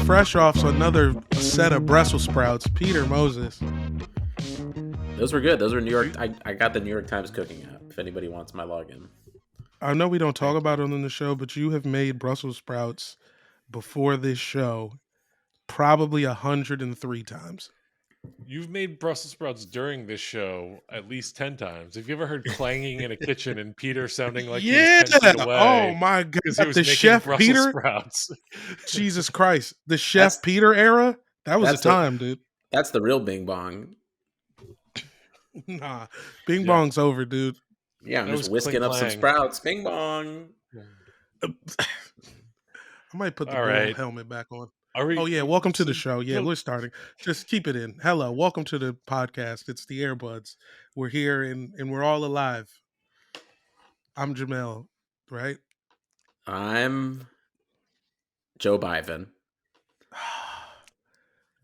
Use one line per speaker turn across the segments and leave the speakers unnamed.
fresh off another set of Brussels sprouts. Peter Moses.
Those were good. Those were New York. I got the New York Times cooking app. If anybody wants my login.
I know we don't talk about it on the show, but you have made Brussels sprouts before this show probably 103 times.
You've made Brussels sprouts during this show at least 10 times. Have you ever heard clanging in a kitchen and Peter sounding like he was 10 feet away?
Oh my god!
Because he was
the
making
Chef
Brussels
Peter
sprouts.
Jesus Christ! The Chef Peter era. That was a time, dude.
That's the real Bing Bong.
Nah, Bing Bong's over, dude.
Yeah, I'm just whisking up some sprouts. Bing Bong.
I might put the ball helmet back on. Oh yeah, welcome to the show. Yeah, we're starting. Just keep it in. Hello, welcome to the podcast. It's the Airbuds. We're here and we're all alive. I'm Jamel, right?
I'm Joe Biden.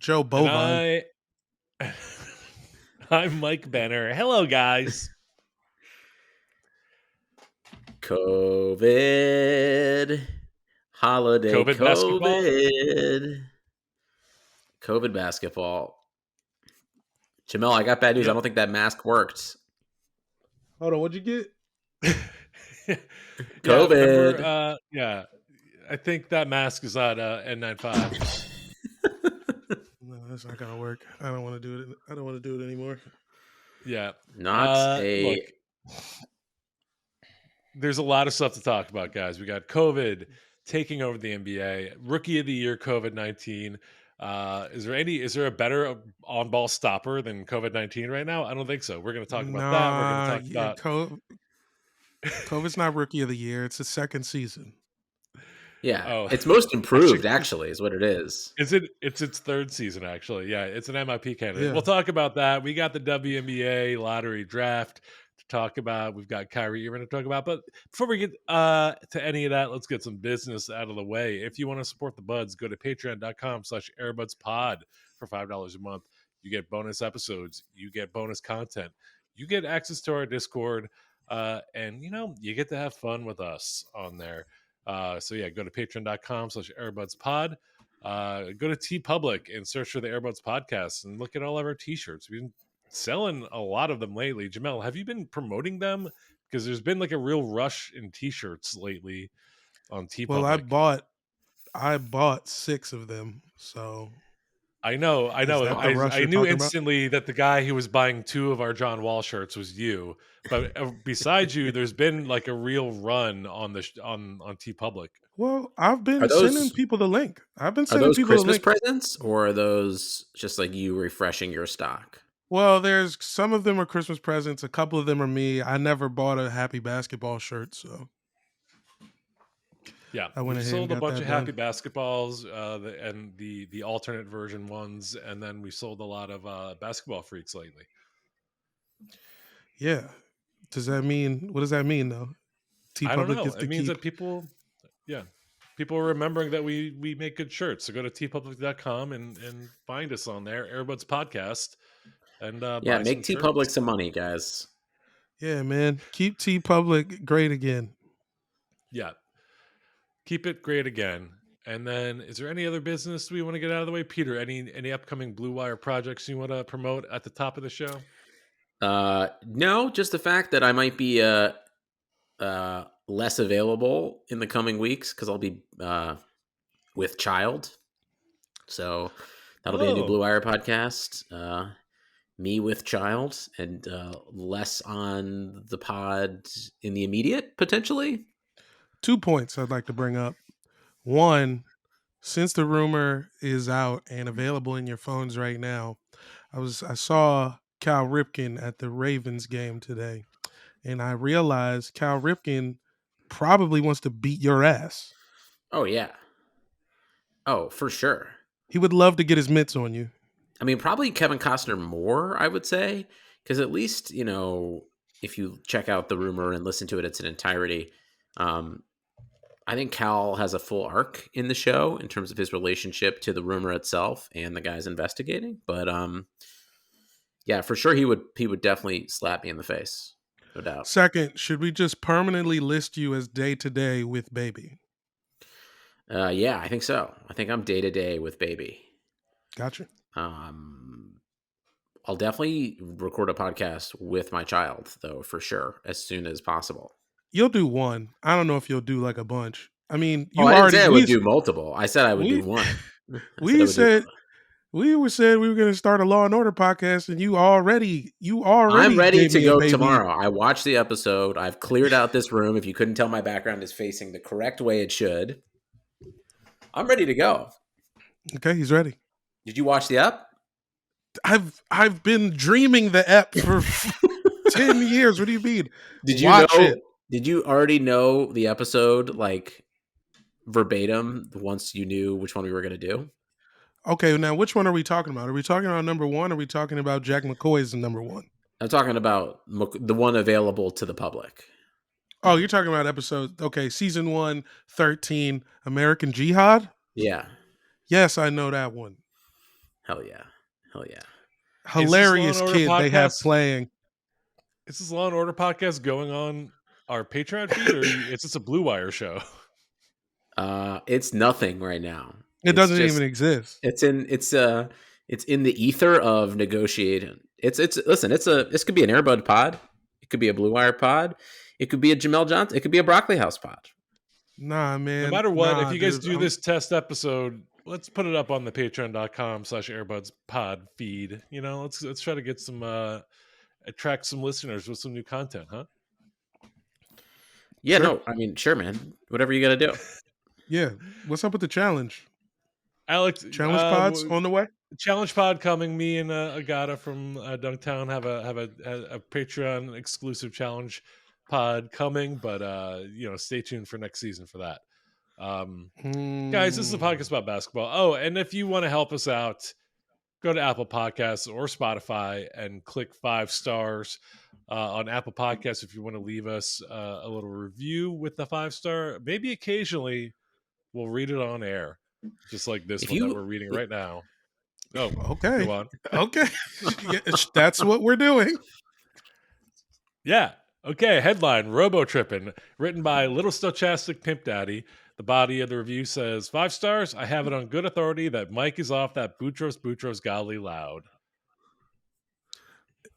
Joe Bovine.
I'm Mike Benner. Hello, guys.
COVID. Holiday COVID basketball. Jamel, I got bad news. Yep. I don't think that mask worked.
Hold on, what'd you get?
COVID.
Yeah, I think that mask is on N95.
No, that's not gonna work. I don't want to do it. I don't want to do it anymore.
Yeah,
look,
there's a lot of stuff to talk about, guys. We got COVID taking over the NBA, Rookie of the Year, COVID-19. Is there a better on-ball stopper than COVID-19 right now? I don't think so. We're going to talk about that. We're going to talk about
COVID's not Rookie of the Year. It's the second season.
Yeah, it's most improved, actually, is what it is.
It's its third season, actually. Yeah, it's an MIP candidate. Yeah. We'll talk about that. We got the WNBA lottery draft to talk about. We've got Kyrie Irving to talk about. But before we get to any of that, let's get some business out of the way. If you want to support the Buds, go to patreon.com/airbudspod for $5 a month. You get bonus episodes. You get bonus content. You get access to our Discord. And, you get to have fun with us on there. So yeah, go to patreon.com/airbudspod. Go to TeePublic and search for the Airbuds podcast and look at all of our t-shirts. We've been selling a lot of them lately. Jamel, have you been promoting them? Because there's been like a real rush in t-shirts lately on TeePublic.
Well, I bought 6 of them, so
I know. I knew instantly that the guy who was buying 2 of our John Wall shirts was you. But besides you, there's been like a real run on TeePublic.
Well, I've been sending people the link.
Are those Christmas presents, or are those just like you refreshing your stock?
Well, there's some of them are Christmas presents. A couple of them are me. I never bought a Happy Basketball shirt, so.
Yeah, we sold a bunch of Happy Basketballs and the alternate version ones, and then we sold a lot of Basketball Freaks lately.
Yeah. What does that mean, though?
I don't know. It means that people are remembering that we make good shirts. So go to teepublic.com and find us on there, Airbuds Podcast. And
make TeePublic some money, guys.
Yeah, man. Keep TeePublic great again.
Yeah. Keep it great again. And then, is there any other business we want to get out of the way? Peter, any upcoming Blue Wire projects you want to promote at the top of the show?
No, just the fact that I might be less available in the coming weeks because I'll be with child. So that'll be a new Blue Wire podcast. Me with child, and less on the pod in the immediate, potentially.
2 points I'd like to bring up. One, since the rumor is out and available in your phones right now, I saw Cal Ripken at the Ravens game today, and I realized Cal Ripken probably wants to beat your ass.
Oh, yeah. Oh, for sure.
He would love to get his mitts on you.
I mean, probably Kevin Costner more, I would say, because at least, if you check out the rumor and listen to it in its entirety, I think Cal has a full arc in the show in terms of his relationship to the rumor itself and the guys investigating. But yeah, for sure he would definitely slap me in the face, no doubt.
Second, should we just permanently list you as day-to-day with Baby?
Yeah, I think so. I think I'm day to day with baby.
Gotcha.
Um, I'll definitely record a podcast with my child, though, for sure, as soon as possible.
You'll do one. I don't know if you'll do like a bunch. I mean,
Oh,
you
I didn't say
already
I would do multiple. I said I would do
we
one. I said I
we
would do
said
one.
we were going to start a Law and Order podcast, and you
I'm
already
ready
gave
to
me a
go
baby.
tomorrow. I watched the episode. I've cleared out this room. If you couldn't tell, my background is facing the correct way it should. I'm ready to go.
Okay, he's ready.
Did you watch the app?
I've been dreaming the ep for 10 years. What do you mean?
Did you
Watch
know?
it.
Did you already know the episode like verbatim once you knew which one we were going to do?
Okay, now which one are we talking about? Are we talking about number 1? Or are we talking about Jack McCoy's number 1?
I'm talking about the one available to the public.
Oh, you're talking about episode, okay, season 1, 13, American Jihad?
Yeah.
Yes, I know that one.
Hell yeah. Hell yeah.
Is this Law and
Hilarious
Order
kid they have
podcast?
playing.
Is this Law and Order podcast going on our Patreon feed, or is this a Blue Wire show?
It's nothing right now.
It
It's
doesn't
just
even exist.
it's in the ether of negotiating. It's listen, this could be an Airbud pod. It could be a Blue Wire pod. It could be a Jamel Johnson. It could be a Broccoli House pod.
Nah,
No
man.
matter what, if
Nah,
you guys
dude.
do this test episode, let's put it up on the patreon.com/airbuds pod feed. You know, let's try to get some attract some listeners with some new content, huh?
Yeah,
Sure.
no, I mean, sure, man. Whatever you got to do.
Yeah. What's up with the challenge?
Alex,
Challenge pods on the way?
challenge pod coming. Me and Agata from Dunktown have a Patreon exclusive challenge pod coming, but stay tuned for next season for that. Guys, this is a podcast about basketball. Oh, and if you want to help us out, go to Apple Podcasts or Spotify and click 5 stars on Apple Podcasts if you want to leave us a little review with the 5-star. Maybe occasionally we'll read it on air, just like this
If
one that
you
we're reading right now. Oh,
Okay.
go on.
Okay. Yeah, that's what we're doing.
Yeah. Okay. Headline: Robo Trippin', written by Little Stochastic Pimp Daddy. The body of the review says 5 stars. I have it on good authority that Mike is off that Boutros godly loud.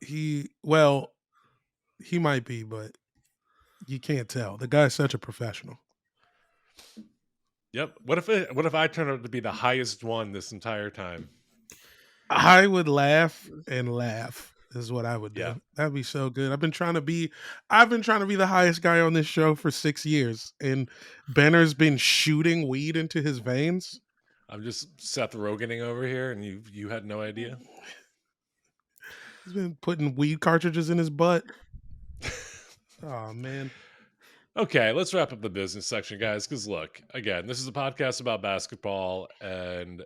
He might be, but you can't tell. The guy's such a professional.
Yep. What if I turn out to be the highest one this entire time?
I would laugh and laugh is what I would do.
Yeah.
That'd be so good. I've been trying to be the highest guy on this show for 6 years, and Benner's been shooting weed into his veins.
I'm just Seth Rogening over here, and you had no idea.
He's been putting weed cartridges in his butt. Oh man.
Okay, let's wrap up the business section, guys. Because look, again, this is a podcast about basketball, and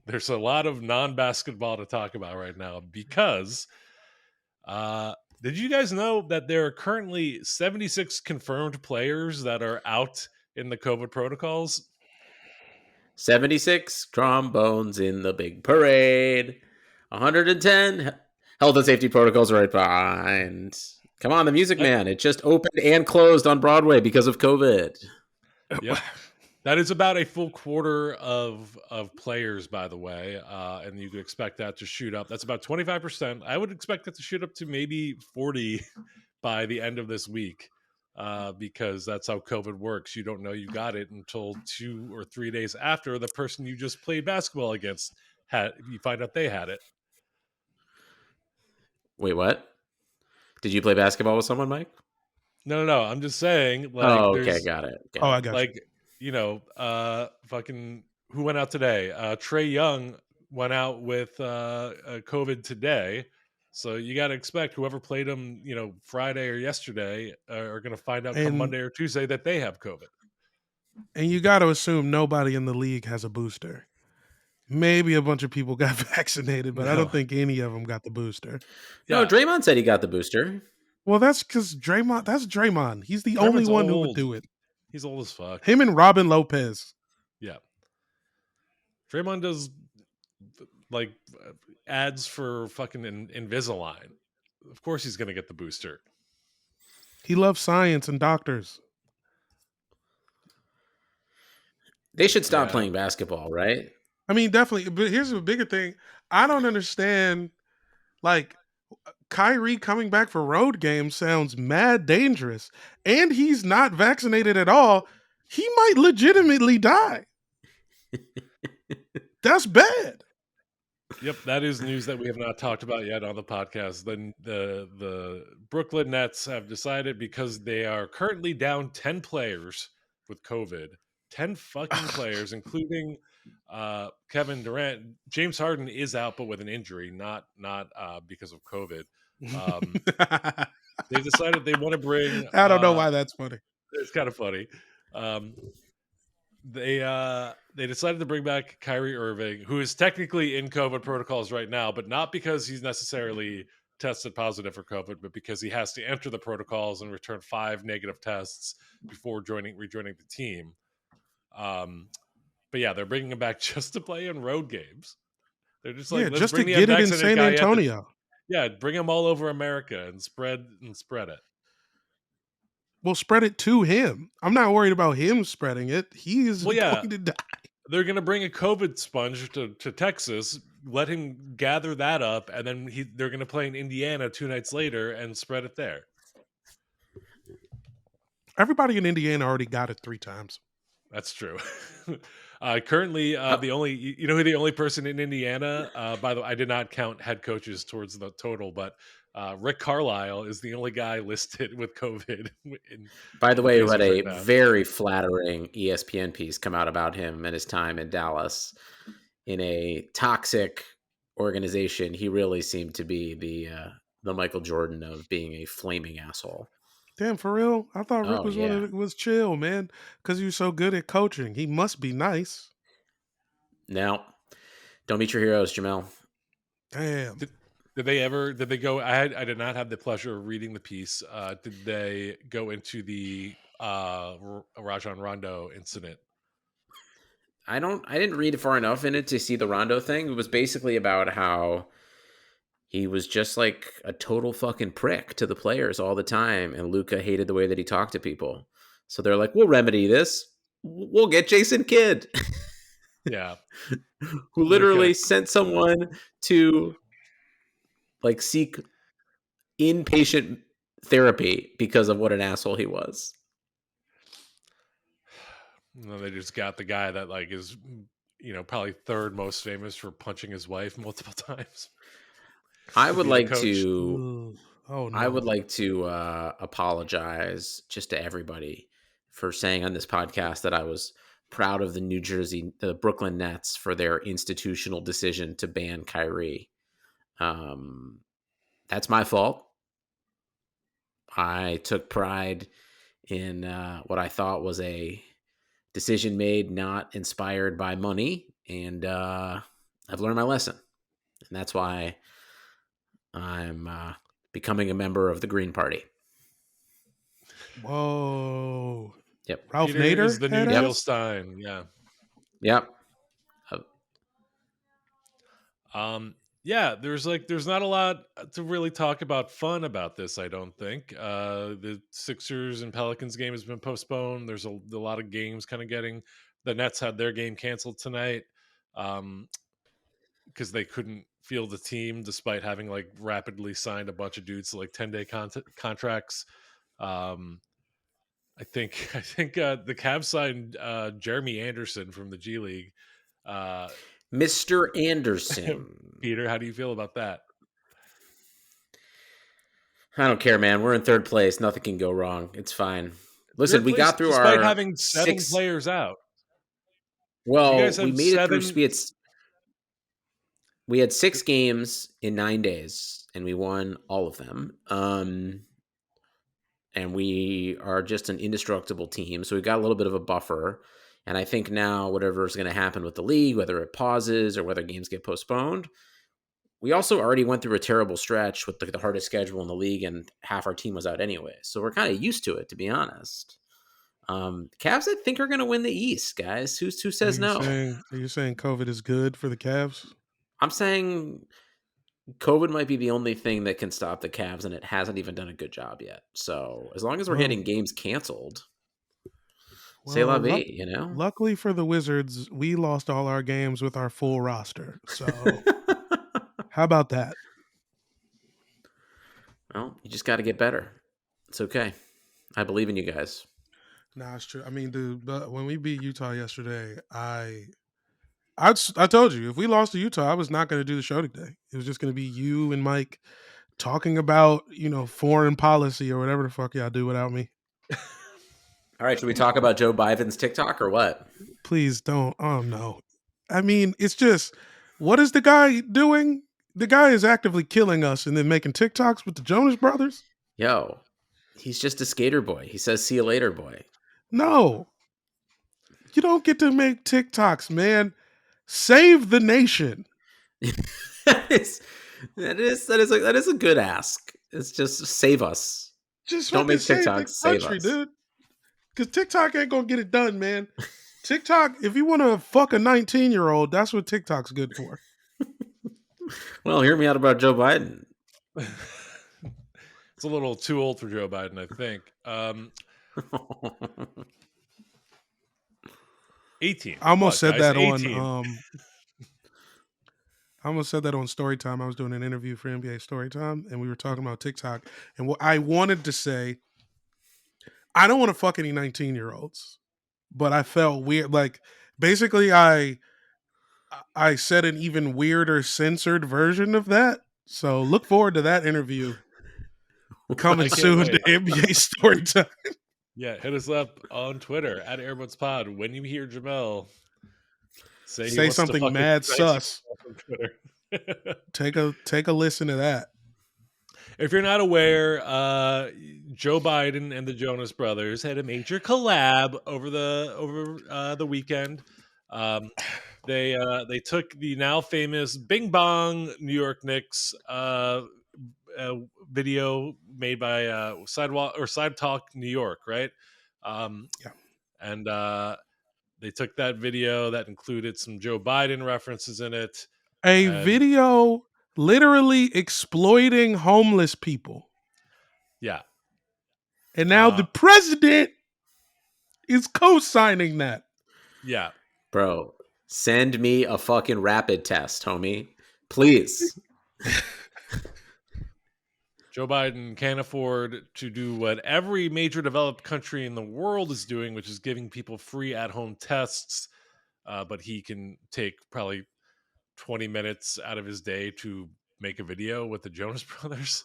there's a lot of non-basketball to talk about right now. Because did you guys know that there are currently 76 confirmed players that are out in the COVID protocols?
76 trombones in the big parade. 110 health and safety protocols right behind. Come on, the Music Man. It just opened and closed on Broadway because of COVID.
Yep. That is about a full quarter of players, by the way, and you could expect that to shoot up. That's about 25%. I would expect that to shoot up to maybe 40 by the end of this week, because that's how COVID works. You don't know you got it until 2 or 3 days after the person you just played basketball against you find out they had it.
Wait, what? Did you play basketball with someone, Mike?
No. I'm just saying,
okay, got it.
I got
you. Fucking who went out today? Trae Young went out with COVID today. So you got to expect whoever played him, Friday or yesterday are going to find out come Monday or Tuesday that they have COVID.
And you got to assume nobody in the league has a booster. Maybe a bunch of people got vaccinated, but I don't think any of them got the booster.
No, Draymond said he got the booster.
Well, that's because that's Draymond. He's the only one who would do it.
He's old as fuck.
Him and Robin Lopez.
Yeah. Draymond does ads for fucking Invisalign. Of course he's going to get the booster.
He loves science and doctors.
They should stop
Yeah.
playing basketball, right?
I mean, definitely. But here's a bigger thing. I don't understand. Like, Kyrie coming back for road games sounds mad dangerous, and he's not vaccinated at all. He might legitimately die. That's bad.
Yep, that is news that we have not talked about yet on the podcast. The Brooklyn Nets have decided, because they are currently down 10 players with COVID, 10 fucking players, including Kevin Durant. James Harden is out, but with an injury, not because of COVID. Um, they decided they want to bring.
I don't know why that's funny.
It's kind of funny. They decided to bring back Kyrie Irving, who is technically in COVID protocols right now, but not because he's necessarily tested positive for COVID, but because he has to enter the protocols and return 5 negative tests before rejoining the team. But yeah, they're bringing him back just to play in road games. They're just like,
Yeah,
let's
just to
bring the
get it in
unvaccinated
San
guy
Antonio.
bring him all over America and spread it.
We'll spread it to him. I'm not worried about him spreading it. He is
Well, yeah,
going to die.
they're going to bring a COVID sponge to Texas, let him gather that up, and then they're going to play in Indiana 2 nights later and spread it there.
Everybody in Indiana already got it 3 times.
That's true. Currently, the only person in Indiana, by the way, I did not count head coaches towards the total, but Rick Carlisle is the only guy listed with COVID.
By the way, who had
cases
a
right now.
very flattering ESPN piece come out about him and his time in Dallas in a toxic organization. He really seemed to be the Michael Jordan of being a flaming asshole.
Damn, for real? I thought Rick
Oh, yeah.
was chill, man, because you're so good at coaching. He must be nice.
No, don't meet your heroes, Jamel.
Damn.
Did they go? I did not have the pleasure of reading the piece. Did they go into the Rajon Rondo incident?
I didn't read far enough in it to see the Rondo thing. It was basically about how he was just like a total fucking prick to the players all the time, and Luka hated the way that he talked to people. So they're like, "We'll remedy this. We'll get Jason Kidd."
Yeah.
Who literally sent someone to like seek inpatient therapy because of what an asshole he was.
No, they just got the guy that like is, probably third most famous for punching his wife multiple times.
I would like to apologize just to everybody for saying on this podcast that I was proud of the Brooklyn Nets for their institutional decision to ban Kyrie. That's my fault. I took pride in what I thought was a decision made not inspired by money, and I've learned my lesson, and that's why I'm becoming a member of the Green Party.
Whoa.
Yep.
Ralph
Peter
Nader
is the new
had
Jill
ass?
Stein. Yeah.
Yep.
Yeah, there's not a lot to really talk about fun about this, I don't think. The Sixers and Pelicans game has been postponed. There's a lot of games kind of the Nets had their game canceled tonight because they couldn't field the team despite having like rapidly signed a bunch of dudes to like 10-day contracts. I think the Cavs signed Jeremy Anderson from the G League.
Mr. Anderson.
Peter, how do you feel about that?
I don't care, man. We're in third place. Nothing can go wrong. It's fine. Listen, we got through
despite
our
having 7 players out.
Well, we made it through. We had 6 games in 9 days, and we won all of them. And we are just an indestructible team, so we got a little bit of a buffer. And I think now whatever is going to happen with the league, whether it pauses or whether games get postponed, we also already went through a terrible stretch with the hardest schedule in the league, and half our team was out anyway. So we're kind of used to it, to be honest. Cavs, I think, are going to win the East, guys. Who says no?
Are you saying COVID is good for the Cavs?
I'm saying COVID might be the only thing that can stop the Cavs, and it hasn't even done a good job yet. So as long as we're getting games canceled. C'est la
Well,
vie, you know?
luckily for the Wizards, we lost all our games with our full roster. So, how about that?
Well, you just got to get better. It's okay. I believe in you guys.
Nah, it's true. I mean, dude, but when we beat Utah yesterday, I told you if we lost to Utah, I was not going to do the show today. It was just going to be you and Mike talking about foreign policy or whatever the fuck y'all do without me.
All right, should we talk about Joe Biden's TikTok or what?
Please don't. Oh no. I mean, it's just what is the guy doing? The guy is actively killing us and then making TikToks with the Jonas Brothers.
Yo, he's just a skater boy. He says, "See you later, boy."
No, you don't get to make TikToks, man. Save the nation.
that is a good ask. It's just save us.
Just
Don't
fucking
make
save the
TikToks. Save
country,
us.
dude. Because TikTok ain't gonna get it done, man. TikTok, if you want to fuck a 19-year-old, that's what TikTok's good for.
Well,
hear me out about Joe Biden.
It's a little too old for Joe Biden, I think. 18.
I almost said
guys,
that
18.
on I almost said that on Storytime. I was doing an interview for NBA Storytime, and we were talking about TikTok. And what I wanted to say, I don't want to fuck any 19-year-olds, but I felt weird. Like, basically, I said an even weirder censored version of that. So look forward to that interview coming soon to NBA Storytime.
Yeah, hit us up on Twitter at AirbudsPod. When you hear Jamel
say something mad sus, take a listen to that.
If you're not aware, Joe Biden and the Jonas Brothers had a major collab over the weekend. They took the now famous Bing Bong New York Knicks video made by Side Talk New York, right?
Yeah.
And they took that video that included some Joe Biden references in it.
A video literally exploiting homeless people.
Yeah.
And now the president is co-signing that.
Yeah.
Bro, send me a fucking rapid test, homie. Please.
Joe Biden can't afford to do what every major developed country in the world is doing, which is giving people free at-home tests. But he can take probably 20 minutes out of his day to make a video with the Jonas Brothers.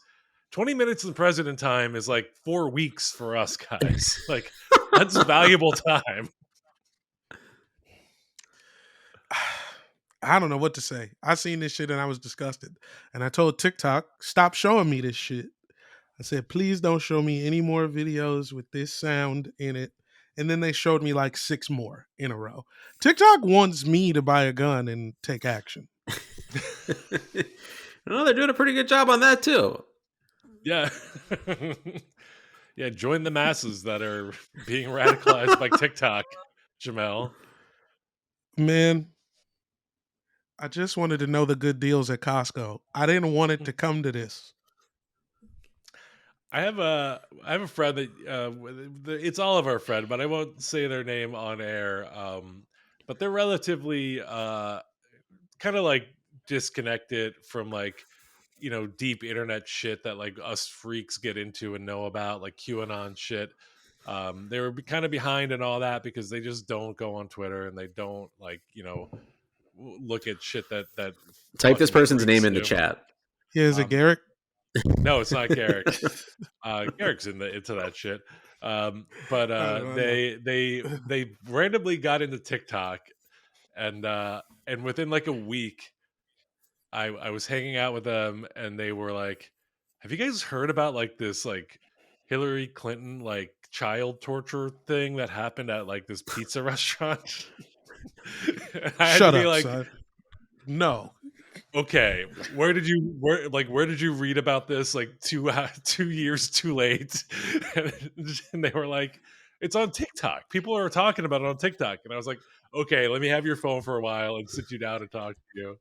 20 minutes in president time is like 4 weeks for us guys. Like, that's valuable time.
I don't know what to say. I seen this shit and I was disgusted. And I told TikTok, stop showing me this shit. I said, please don't show me any more videos with this sound in it. And then they showed me like 6 more in a row. TikTok wants me to buy a gun and take action.
Well, they're doing a pretty good job on that too.
Yeah. Yeah, join the masses that are being radicalized by TikTok, Jamel.
Man, I just wanted to know the good deals at Costco. I didn't want it to come to this.
I have a friend that it's all of our friend, but I won't say their name on air. But they're relatively kind of like disconnected from like, you know, deep internet shit that like us freaks get into and know about, like QAnon shit. They were kind of behind and all that because they just don't go on Twitter and they don't like, you know, look at shit that
type this person's name in the
do.
chat.
Yeah, is it Garrick?
No, it's not Garrick. Garrick's into that shit. But they randomly got into TikTok, and within like a week, I was hanging out with them, and they were like, "Have you guys heard about like this like Hillary Clinton like child torture thing that happened at like this pizza restaurant?"
Shut up, like, son. No.
Okay, where did you read about this like 2 years too late? And they were like, it's on TikTok. People are talking about it on TikTok. And I was like, okay, let me have your phone for a while and sit you down and talk to you.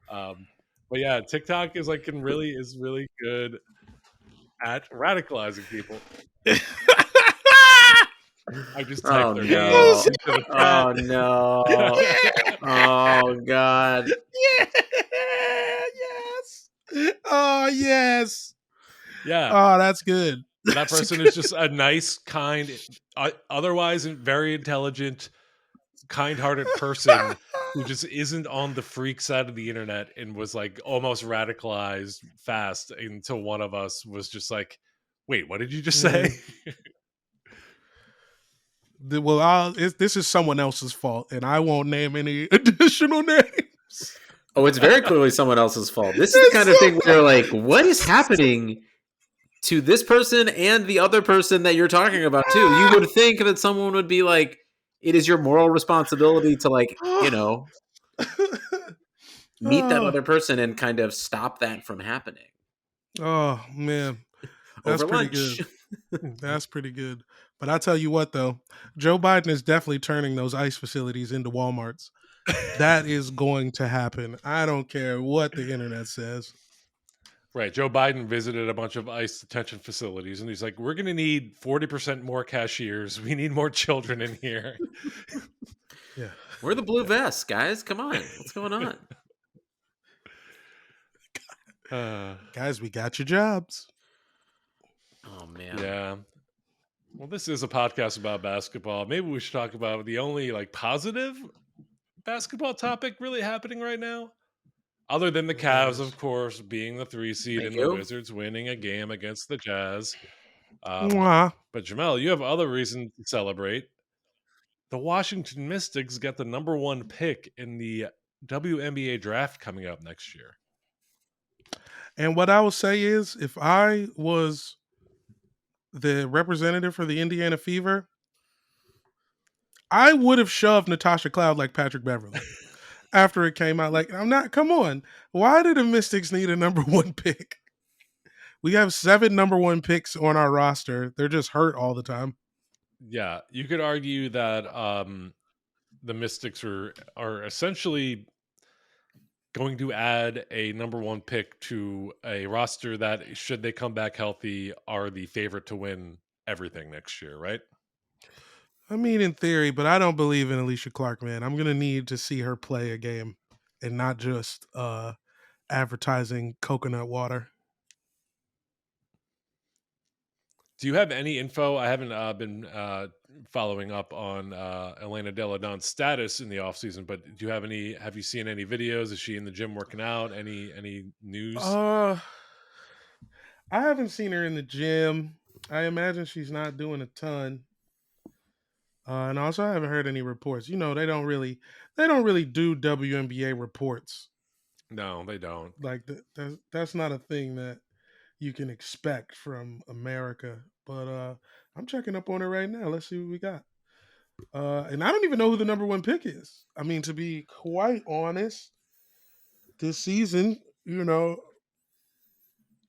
But yeah, TikTok is like really good at radicalizing people. I just typed
Oh
their names
no!
into the chat.
Oh no! Oh god!
Yeah. Yes. Oh yes.
Yeah,
Oh, that's good.
that
That's
person
good.
is just a nice, kind, otherwise very intelligent, kind-hearted person who just isn't on the freak side of the internet and was like almost radicalized fast until one of us was just like, "Wait, what did you just say?"
Yeah. This is someone else's fault, and I won't name any additional names.
Oh, it's very clearly someone else's fault. This is the kind of
It's
thing where you're like, what is happening to this person and the other person that you're talking about too? You would think that someone would be like, it is your moral responsibility to meet that
oh,
other person and kind of stop that from happening
oh man, that's
over
pretty
lunch.
good. That's pretty good. But I tell you what, though, Joe Biden is definitely turning those ICE facilities into WalMarts. That is going to happen. I don't care what the internet says.
Right. Joe Biden visited a bunch of ICE detention facilities and he's like, we're going to need 40% more cashiers. We need more children in here.
Yeah.
We're the blue vests, guys. Come on. What's going on?
Guys, we got your jobs.
Oh, man.
Yeah. Well, this is a podcast about basketball. Maybe we should talk about the only positive basketball topic really happening right now. Other than the Cavs, of course, being the 3 seed
Thank
and the
you.
Wizards winning a game against the Jazz.
Mwah.
But Jamel, you have other reasons to celebrate. The Washington Mystics got the number 1 pick in the WNBA draft coming up next year.
And what I will say is, if I was the representative for the Indiana Fever, I would have shoved Natasha Cloud like Patrick Beverly after it came out. Like, I'm not, come on. Why do the Mystics need a number 1 pick? We have 7 number 1 picks on our roster. They're just hurt all the time.
Yeah, you could argue that the Mystics are essentially going to add a number 1 pick to a roster that, should they come back healthy, are the favorite to win everything next year, right?
I mean, in theory, but I don't believe in Alicia Clark, man. I'm going to need to see her play a game and not just advertising coconut water.
Do you have any info? I haven't been following up on Elena Delle Donne's status in the offseason, but do you have any? Have you seen any videos? Is she in the gym working out? Any news?
I haven't seen her in the gym. I imagine she's not doing a ton. And also, I haven't heard any reports. You know, they don't really do WNBA reports.
No, they don't.
Like that's not a thing that you can expect from America. But I'm checking up on it right now. Let's see what we got. And I don't even know who the number 1 pick is. I mean, to be quite honest, this season, you know,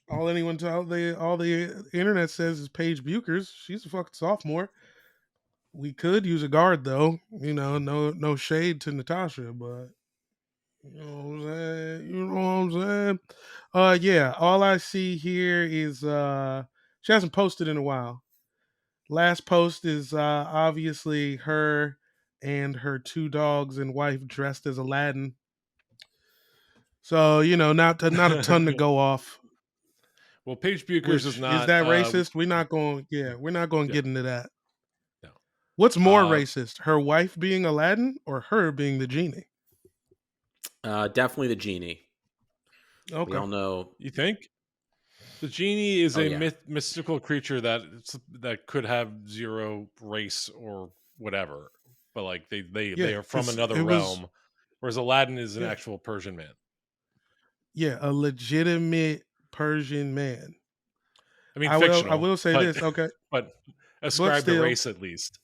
all the internet says is Paige Buchers. She's a fucking sophomore. We could use a guard though. You know, no shade to Natasha, but you know what I'm saying? You know what I'm saying? Yeah, all I see here is she hasn't posted in a while. Last post is obviously her and her 2 dogs and wife dressed as Aladdin. So, you know, not a ton to go off.
Well, Paige Buchers is
Which is
not.
that racist? We're not going to
Yeah,
get into that.
no.
What's more racist? Her wife being Aladdin or her being the genie?
Definitely the genie.
Okay.
We all know.
You think the genie is a
yeah.
mystical creature that could have zero race or whatever, but they are from another realm, whereas Aladdin is an actual Persian man.
Yeah, a legitimate Persian man.
I mean,
I
fictional.
will say this, okay.
But
But
ascribe the
still,
race at least.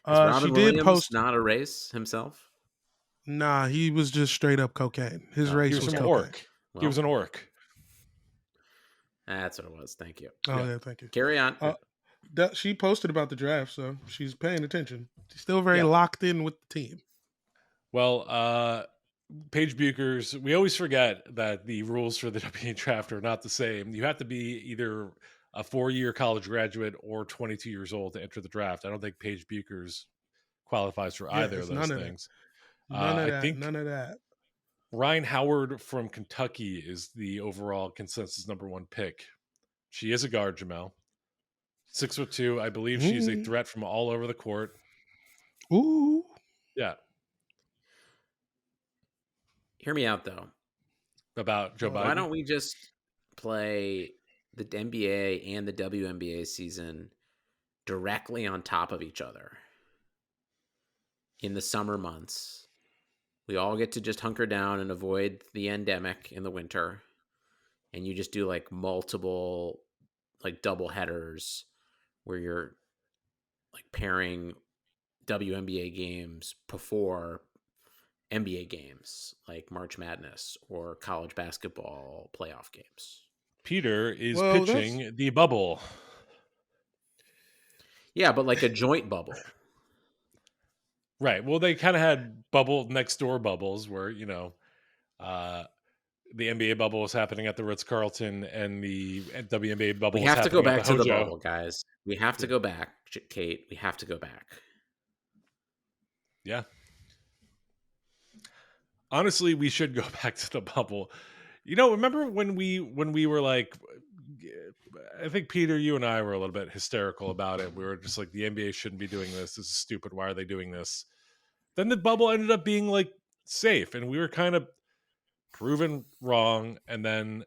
Is
she
Robin
did
Williams
post.
not a race himself?
Nah, he was just straight up cocaine. His race
He was
was
from
cocaine.
Orc. He was an Orc.
That's what it was. Thank you.
Oh yeah, thank you.
Carry on.
She posted about the draft, so she's paying attention. She's still very locked in with the team.
Well, Paige Buchers, we always forget that the rules for the WNBA draft are not the same. You have to be either a 4-year college graduate or 22 years old to enter the draft. I don't think Paige Bueckers qualifies for
Yeah,
either of
it's
those
none of that.
things.
None of
I
that.
think
None of that.
Ryan Howard from Kentucky is the overall consensus number 1 pick. She is a guard, Jamel. 6'2". I believe she's a threat from all over the court.
Ooh.
Yeah.
Hear me out, though.
About Joe Biden?
Why don't we just play the NBA and the WNBA season directly on top of each other in the summer months? We all get to just hunker down and avoid the endemic in the winter. And you just do like multiple, like double headers where you're like pairing WNBA games before NBA games like March Madness or college basketball playoff games.
Peter is
Well,
pitching the bubble.
Yeah, but like a joint bubble.
Right. Well, they kind of had bubble next door bubbles where, the NBA bubble was happening at the Ritz-Carlton and the WNBA bubble
We
was
have to go
happening at
back
the
to the
Hojo.
bubble, guys. We have to go back, Kate. We have to go back.
Yeah. Honestly, we should go back to the bubble. Remember when we were like, I think Peter, you and I were a little bit hysterical about it. We were just like, the NBA shouldn't be doing this. This is stupid. Why are they doing this? Then the bubble ended up being like safe, and we were kind of proven wrong. And then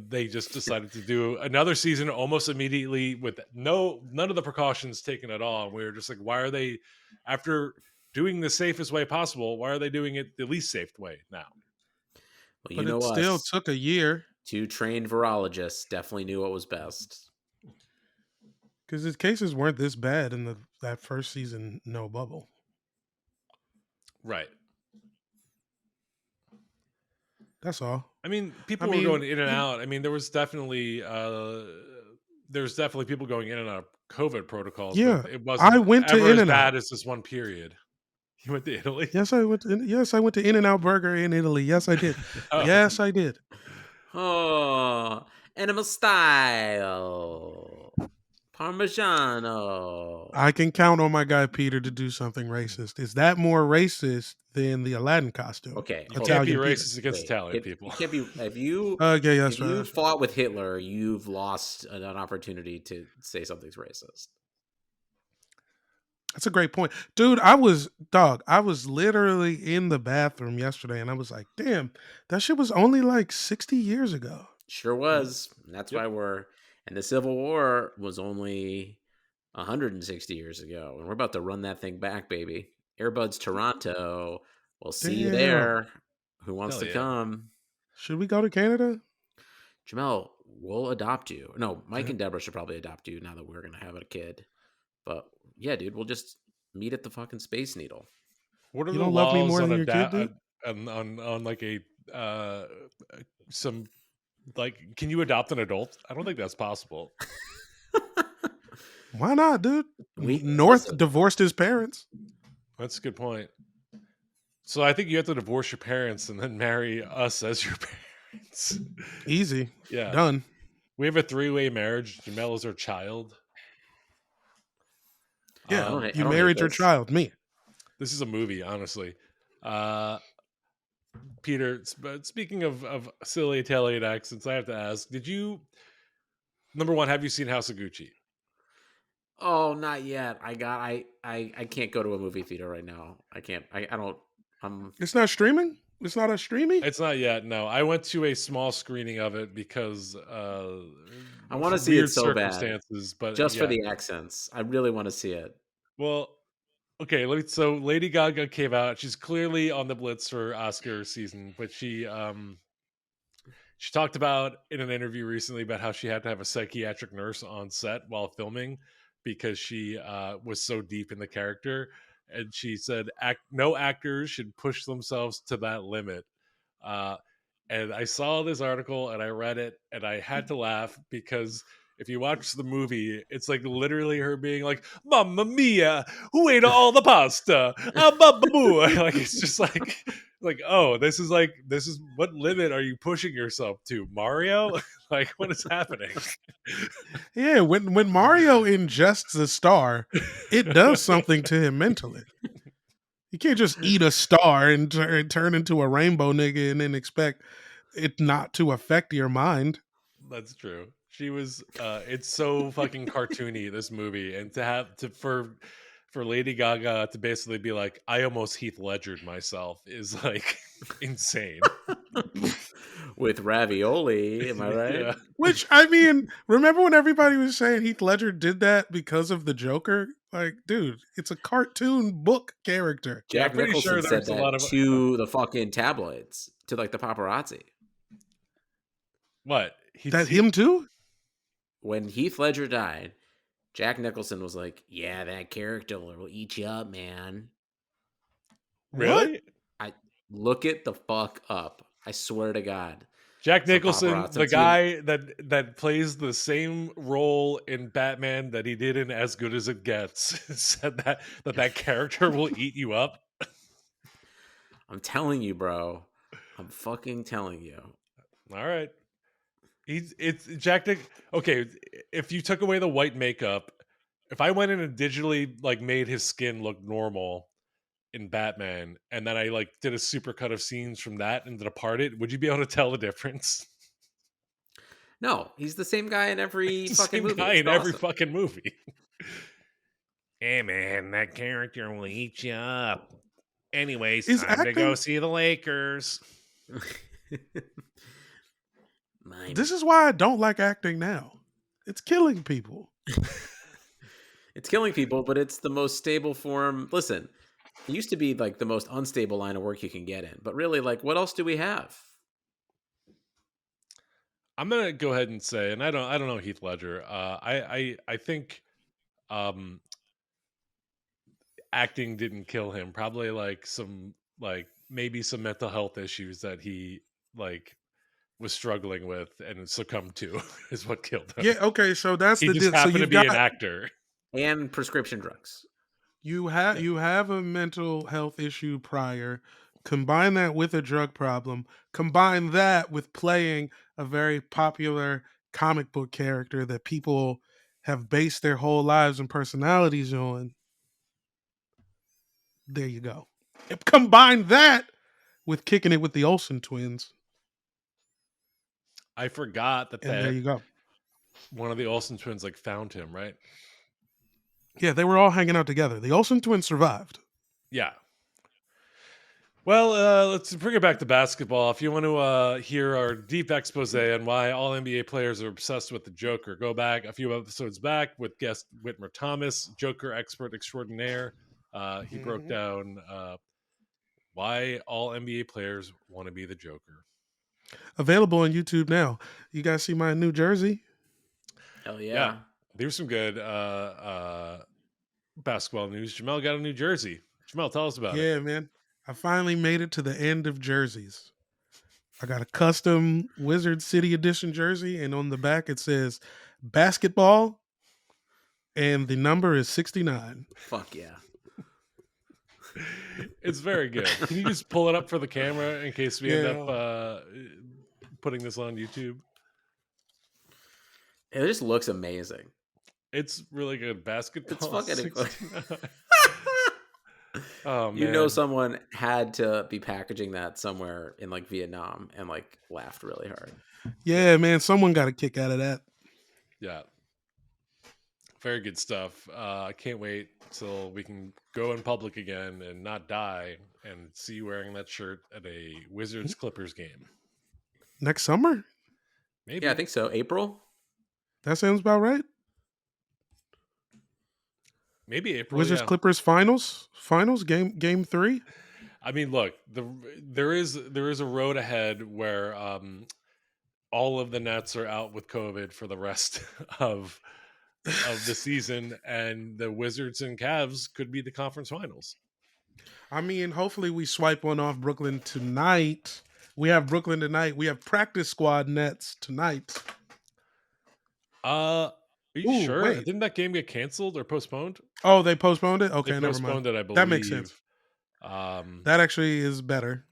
they just decided to do another season almost immediately with none of the precautions taken at all. And we were just like, why are they, after doing the safest way possible, why are they doing it the least safe way now?
Well,
but it still took a year.
2 trained virologists definitely knew what was best.
Because his cases weren't this bad in that first season, no bubble.
Right.
That's all.
I mean, people were going in and out. I mean, there was definitely people going in and out of COVID protocols.
Yeah,
but it wasn't
I went to
ever as
In-N-Out.
bad as this one period. You went to Italy?
Yes, I went to In-N-Out Burger in Italy. Yes, I did.
Oh.
Yes, I did.
Oh, animal style. Parmigiano.
I can count on my guy Peter to do something racist. Is that more racist than the Aladdin costume?
Okay,
you can't be racist against Italian people.
You can't be. If you fought with Hitler, you've lost an opportunity to say something's racist.
That's a great point. Dude, I was literally in the bathroom yesterday and I was like, damn, that shit was only like 60 years ago.
Sure was. That's why and the Civil War was only 160 years ago. And we're about to run that thing back, baby. Airbuds Toronto. We'll see you there. Who wants to come?
Should we go to Canada?
Jamel, we'll adopt you. No, Mike and Deborah should probably adopt you now that we're going to have a kid. But yeah, dude, we'll just meet at the fucking Space Needle.
What are the laws love me more on than your kid, dude? On like a some like, can you adopt an adult? I don't think that's possible.
Why not, dude? North divorced his parents.
That's a good point. So I think you have to divorce your parents and then marry us as your parents.
Easy.
Yeah.
Done.
We have a 3-way marriage. Jamel is our child.
Yeah, you married your child, me.
This is a movie, honestly. Peter, speaking of silly Italian accents, I have to ask, number one, have you seen House of Gucci?
Oh, not yet. I can't go to a movie theater right now. I can't. I don't.
It's not streaming? It's not a streaming?
It's not yet, no. I went to a small screening of it because
I want to see it so bad.
But
just for the accents. I really want to see it.
Well, okay, so Lady Gaga came out. She's clearly on the blitz for Oscar season, but she talked about in an interview recently about how she had to have a psychiatric nurse on set while filming because she was so deep in the character. And she said, no actors should push themselves to that limit. And I saw this article and I read it and I had to laugh because if you watch the movie, it's like literally her being like, "Mamma mia, who ate all the pasta? Like it's just like like, oh, this is what limit are you pushing yourself to, Mario? Like, what is happening?
Yeah, when Mario ingests a star, it does something to him mentally. You can't just eat a star and turn into a rainbow nigga and then expect it not to affect your mind.
That's true. She was it's so fucking cartoony, this movie, and to have to for Lady Gaga to basically be like, I almost Heath Ledgered myself is like insane.
With ravioli, am I right?
Yeah.
Which, I mean, remember when everybody was saying Heath Ledger did that because of the Joker? Like, dude, it's a cartoon book character.
Yeah, I'm
Jack
pretty sure
Nicholson said
there's a lot
that
of
to the fucking tabloids, to like the paparazzi.
what?
That him too?
When Heath Ledger died, Jack Nicholson was like, "Yeah, that character will eat you up, man."
What?
Really?
I look it the fuck up. I swear to God.
Jack
Some
Nicholson,
paparazzi.
the guy that plays the same role in Batman that he did in As Good as It Gets, said that character will eat you up.
I'm telling you, bro. I'm fucking telling you.
All right. It's Jack Nick. Okay, if you took away the white makeup, if I went in and digitally like made his skin look normal in Batman, and then I like did a supercut of scenes from that and Departed, would you be able to tell the difference?
No, he's the same guy in every
It's the
fucking
same
movie.
guy
It's
in every
awesome.
fucking movie. Hey man, that character will eat you up. Anyways,
Is
time to go
acting?
see the Lakers.
Mine.
This is why I don't like acting now. It's killing people.
It's killing people, but it's the most stable form. Listen, it used to be like the most unstable line of work you can get in, but really, like, what else do we have?
I'm gonna go ahead and say, and I don't know Heath Ledger. I think um, acting didn't kill him. Probably like some like maybe some mental health issues that he like was struggling with and succumbed to is what killed him.
Yeah, okay, so that's
He
the
just
deal. So
happened to
you've
be
got
an actor.
And prescription drugs.
Yeah.
you have a mental health issue prior. Combine that with a drug problem. Combine that with playing a very popular comic book character that people have based their whole lives and personalities on. There you go. Combine that with kicking it with the Olsen twins,
I forgot
and there
that
you go.
one of the Olsen twins like found him, right?
Yeah, they were all hanging out together. The Olsen twins survived.
Yeah. Well, let's bring it back to basketball. If you want to hear our deep expose on why all NBA players are obsessed with the Joker, go back a few episodes back with guest Whitmer Thomas, Joker expert extraordinaire. He broke
Mhm.
down why all NBA players want to be the Joker.
Available on YouTube now. You guys see my new jersey?
Hell
Yeah,
yeah.
there's some good basketball news. Jamel got a new jersey. Jamel, tell us about it.
Yeah, man. I finally made it to the end of jerseys. I got a custom Wizard City Edition jersey, and on the back it says basketball, and the number is 69.
Fuck yeah.
It's very good. Can you just pull it up for the camera in case we end up
Yeah.
putting this on YouTube?
It just looks amazing.
It's really good. Basketball.
It's fucking
69. Oh man.
You know, someone had to be packaging that somewhere in like Vietnam and like laughed really hard.
Yeah, man. Someone got a kick out of that.
Yeah. Very good stuff. I can't wait till we can go in public again and not die and see you wearing that shirt at a Wizards Clippers game.
Next summer?
Maybe.
Yeah, I think so. April?
That sounds about right.
Maybe April.
Wizards
Yeah.
Clippers finals game 3.
I mean, look, there is a road ahead where all of the Nets are out with COVID for the rest of the season, and the Wizards and Cavs could be the conference finals.
I mean, hopefully we swipe one off Brooklyn tonight. We have Brooklyn tonight. We have practice squad Nets tonight.
Are you
Ooh,
sure?
wait.
Didn't that game get canceled or postponed?
Oh, they postponed it? Okay,
They
never
postponed
mind.
it, I believe.
That makes sense. That actually is better.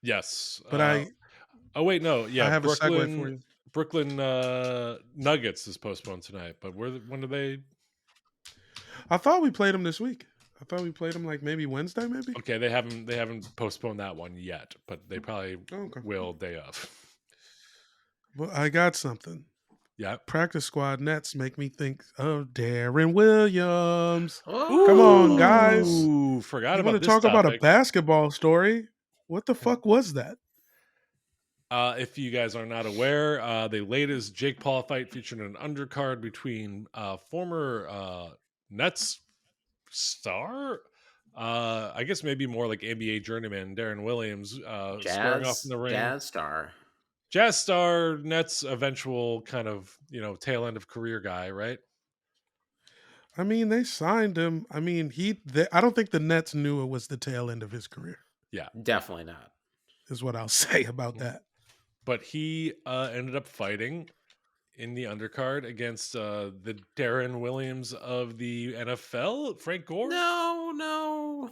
Yes.
But
Oh wait, no.
I
Yeah,
have a segue for you.
Brooklyn Nuggets is postponed tonight. But when do they?
I thought we played them this week. I thought we played them like maybe Wednesday, maybe.
Okay, they haven't postponed that one yet, but they probably
Okay.
will day of.
Well, I got something.
Yeah.
Practice squad Nets make me think of Darren Williams. Come on, guys.
Ooh, forgot
You want
about
to
this
talk about a
topic.
basketball story? What the fuck was that?
If you guys are not aware, the latest Jake Paul fight featured an undercard between former Nets star, I guess maybe more like NBA journeyman Darren Williams, squaring off in the ring. Jazz star, Nets eventual kind of tail end of career guy, right?
I mean, they signed him. I mean, I don't think the Nets knew it was the tail end of his career.
Yeah,
Definitely not.
Is what I'll say about that.
But he ended up fighting in the undercard against the Darren Williams of the NFL, Frank Gore.
No.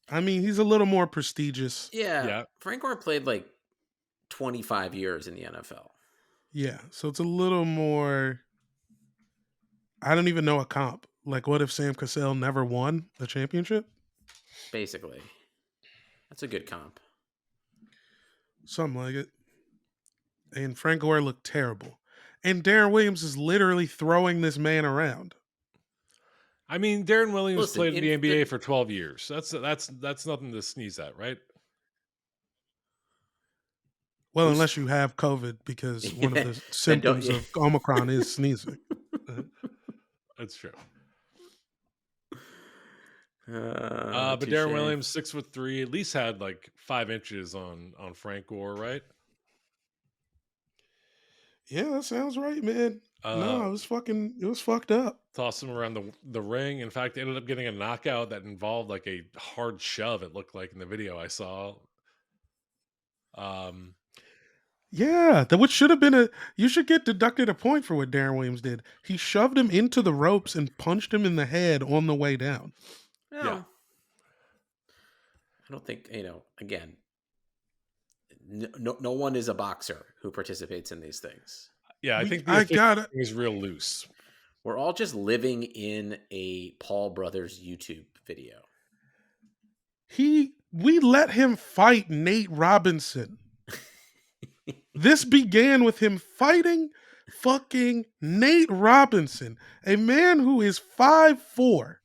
I mean, he's a little more prestigious.
Yeah. Frank Gore played like 25 years in the NFL.
Yeah, so it's a little more. I don't even know a comp. Like, what if Sam Cassell never won the championship?
Basically. That's a good comp.
Something like it. And Frank Gore looked terrible. And Darren Williams is literally throwing this man around.
I mean, Darren Williams played in the NBA for 12 years. That's nothing to sneeze at, right?
Well, unless you have COVID, because one of the symptoms of Omicron is sneezing.
That's true. But Darren Williams, 6'3", at least had like 5 inches on Frank Gore, right?
Yeah, that sounds right, man. No, it was fucked up.
Tossed him around the ring. In fact, ended up getting a knockout that involved like a hard shove, it looked like in the video I saw.
Yeah, which should have been you should get deducted a point for what Darren Williams did. He shoved him into the ropes and punched him in the head on the way down.
No.
Yeah.
I don't think, again, no one is a boxer who participates in these things.
Yeah, I think the thing is real loose.
We're all just living in a Paul Brothers YouTube video.
We let him fight Nate Robinson. This began with him fighting fucking Nate Robinson, a man who is 5'4".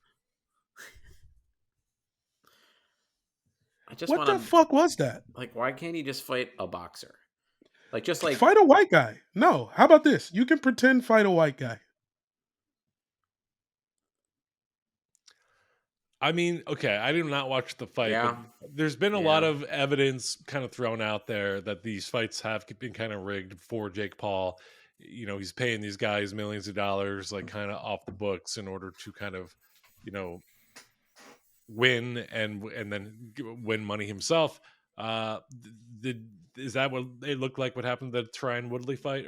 What the fuck was that?
Like, why can't he just fight a boxer? Like, just like
fight a white guy. No, how about this? You can pretend fight a white guy.
I mean, okay, I did not watch the fight,
Yeah.
but there's been a lot of evidence kind of thrown out there that these fights have been kind of rigged for Jake Paul. He's paying these guys millions of dollars, like kind of off the books in order to kind of, win and then win money himself. Is that what it looked like? What happened to the Tyron Woodley fight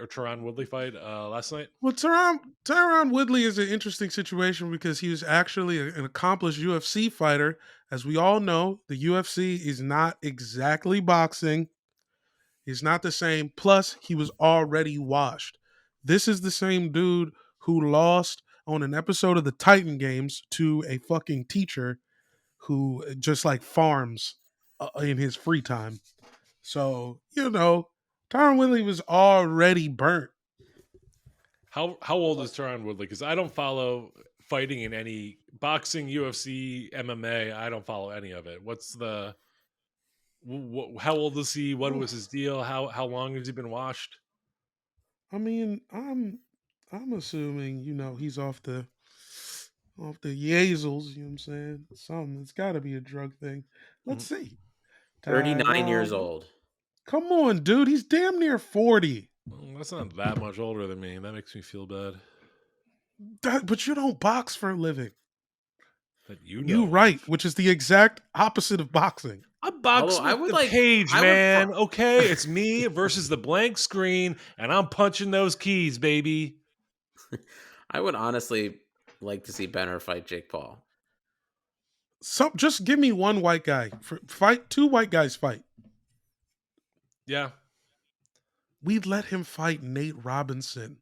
last night?
Well, Tyron Woodley is an interesting situation because he was actually an accomplished UFC fighter. As we all know, the UFC is not exactly boxing. He's not the same. Plus, he was already washed. This is the same dude who lost on an episode of the Titan Games to a fucking teacher who just like farms in his free time. So, Tyron Woodley was already burnt.
How old is Tyron Woodley? Because I don't follow fighting in any boxing, UFC, MMA. I don't follow any of it. How old is he? What was his deal? How long has he been washed?
I mean, I'm assuming, he's off the yazels, you know what I'm saying? It's got to be a drug thing. Let's see.
39 years old.
Come on, dude. He's damn near 40.
Well, that's not that much older than me. That makes me feel bad.
But you don't box for a living.
That you know.
You right, which is the exact opposite of boxing.
I box with the cage, man. Okay, it's me versus the blank screen, and I'm punching those keys, baby.
I would honestly like to see Benner fight Jake Paul.
Just give me one white guy. Fight 2 white guys fight.
Yeah.
We'd let him fight Nate Robinson.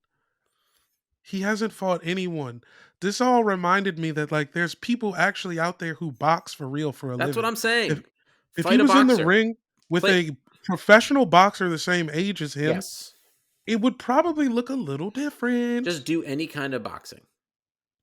He hasn't fought anyone. This all reminded me that like there's people actually out there who box for real for a
That's what
living.
I'm
If
saying.
if he
Fight a
was in the
boxer.
ring with
Play.
a professional boxer the same age as him,
Yes.
it would probably look a little different.
Just do any kind of boxing.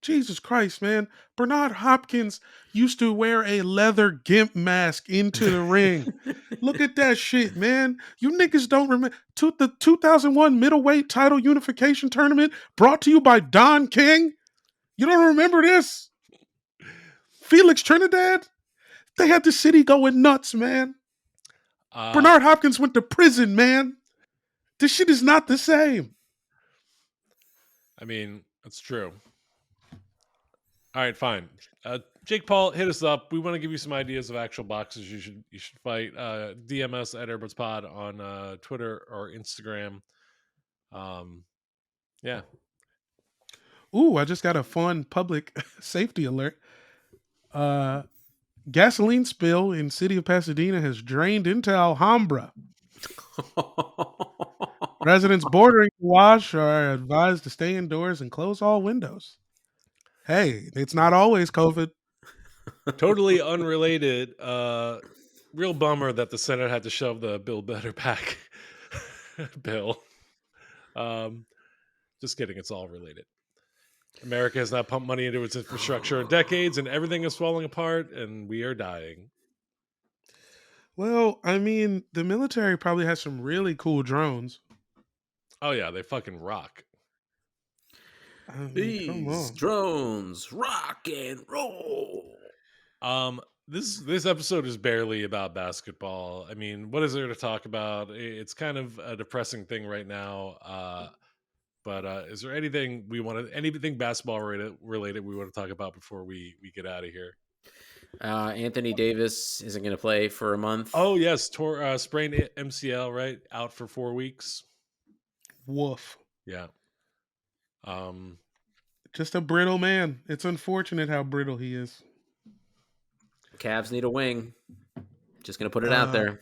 Jesus Christ, man. Bernard Hopkins used to wear a leather gimp mask into the ring. Look at that shit, man. You niggas don't remember the 2001 middleweight title unification tournament brought to you by Don King? You don't remember this? Felix Trinidad? They had the city going nuts, man. Bernard Hopkins went to prison, man. This shit is not the same.
I mean, that's true. All right, fine. Jake Paul, hit us up. We want to give you some ideas of actual boxes you should fight. DM us at AirbudsPod on Twitter or Instagram. Yeah.
Ooh, I just got a fun public safety alert. Gasoline spill in city of Pasadena has drained into Alhambra. Residents bordering the wash are advised to stay indoors and close all windows. Hey, it's not always COVID.
Totally unrelated. Real bummer that the Senate had to shove the Bill Better back bill. Just kidding. It's all related. America has not pumped money into its infrastructure in decades, and everything is falling apart, and we are dying.
Well, I mean, the military probably has some really cool drones.
Oh yeah, they fucking rock.
I mean, come
These
on.
drones rock and roll.
This episode is barely about basketball. I mean, what is there to talk about? It's kind of a depressing thing right now. But is there anything anything basketball related we want to talk about before we get out of here?
Anthony Davis isn't going to play for a month.
Oh yes, sprained MCL, right? Out for 4 weeks.
Woof.
Yeah.
Just a brittle man. It's unfortunate how brittle he is.
Cavs need a wing. Just going to put it out there.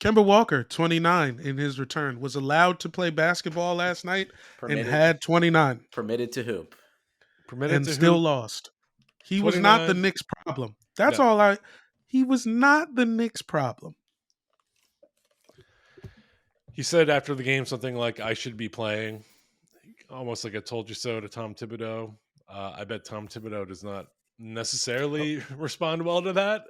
Kemba Walker, 29 in his return, was allowed to play basketball last night and had 29.
Permitted to hoop.
And still lost. He
29.
was not the Knicks' problem. That's all he was not the Knicks' problem.
He said after the game something like, "I should be playing," almost like I told you so to Tom Thibodeau. I bet Tom Thibodeau does not necessarily respond well to that.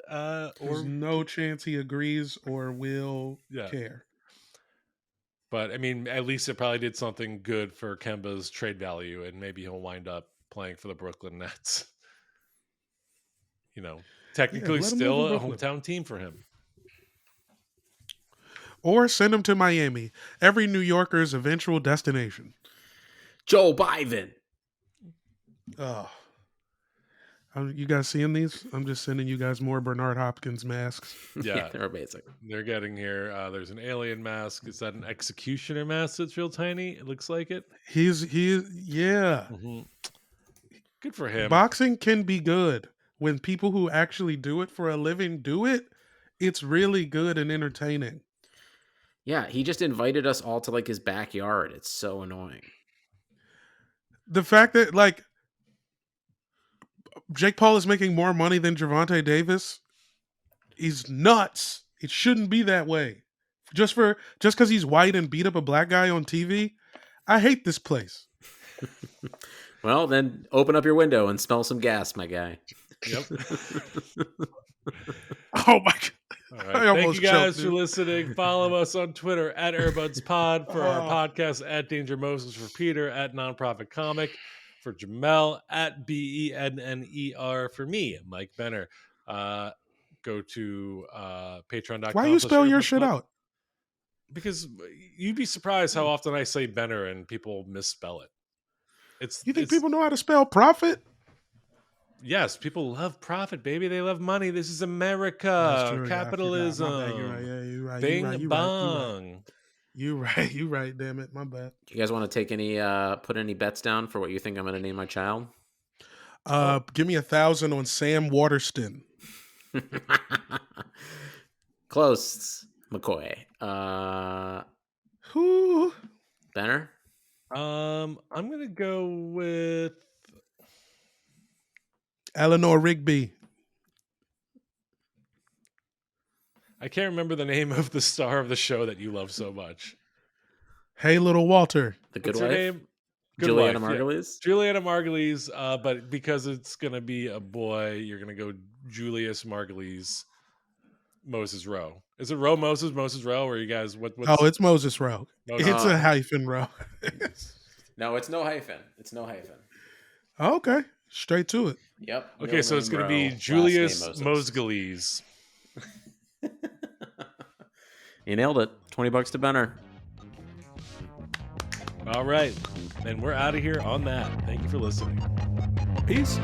There's no chance he agrees or will care.
But I mean, at least it probably did something good for Kemba's trade value, and maybe he'll wind up playing for the Brooklyn Nets. Technically still a hometown team for him.
Or send him to Miami, every New Yorker's eventual destination.
Joe Biden.
Oh. You guys seeing these? I'm just sending you guys more Bernard Hopkins masks.
Yeah,
they're amazing.
They're getting here. There's an alien mask. Is that an executioner mask that's real tiny? It looks like it.
He's yeah.
Mm-hmm. Good for him.
Boxing can be good. When people who actually do it for a living do it, it's really good and entertaining.
Yeah, he just invited us all to like his backyard. It's so annoying.
The fact that like Jake Paul is making more money than Gervonta Davis is nuts. It shouldn't be that way. Just because he's white and beat up a black guy on TV, I hate this place.
Well, then open up your window and smell some gas, my guy.
Yep.
Oh my God.
All right. Thank you guys for listening. Follow us on Twitter at AirbudsPod for our podcast, at Danger Moses for Peter, at Nonprofit Comic for Jamel, at BENNER for me, Mike Benner. Go to patreon.com.
Why you spell your shit out?
Because you'd be surprised how often I say Benner and people misspell it.
You think people know how to spell profit?
Yes, people love profit, baby. They love money. This is America. Capitalism.
You're right.
Bing bong.
You right. Damn it. My bad.
Do you guys want to take put any bets down for what you think I'm going to name my child?
Give me 1,000 on Sam Waterston.
Close. McCoy.
Who?
Benner?
I'm gonna go with
Eleanor Rigby.
I can't remember the name of the star of the show that you love so much.
Hey, little Walter.
The Good
What's her
Wife?
name? Good
Juliana
Wife, yeah.
Margulies?
Juliana Margulies, but because it's gonna be a boy, you're gonna go Julius Margulies, Moses Rowe. Is it Rowe Moses Rowe, or you guys what's
Oh, it's Moses Rowe.
Moses
It's a hyphen Rowe.
No, it's no hyphen. It's no hyphen.
Okay, straight to it.
Yep.
Okay, so it's gonna be Julius Mosgulies.
You nailed it. $20 to Benner.
All right, and we're out of here on that. Thank you for listening.
Peace.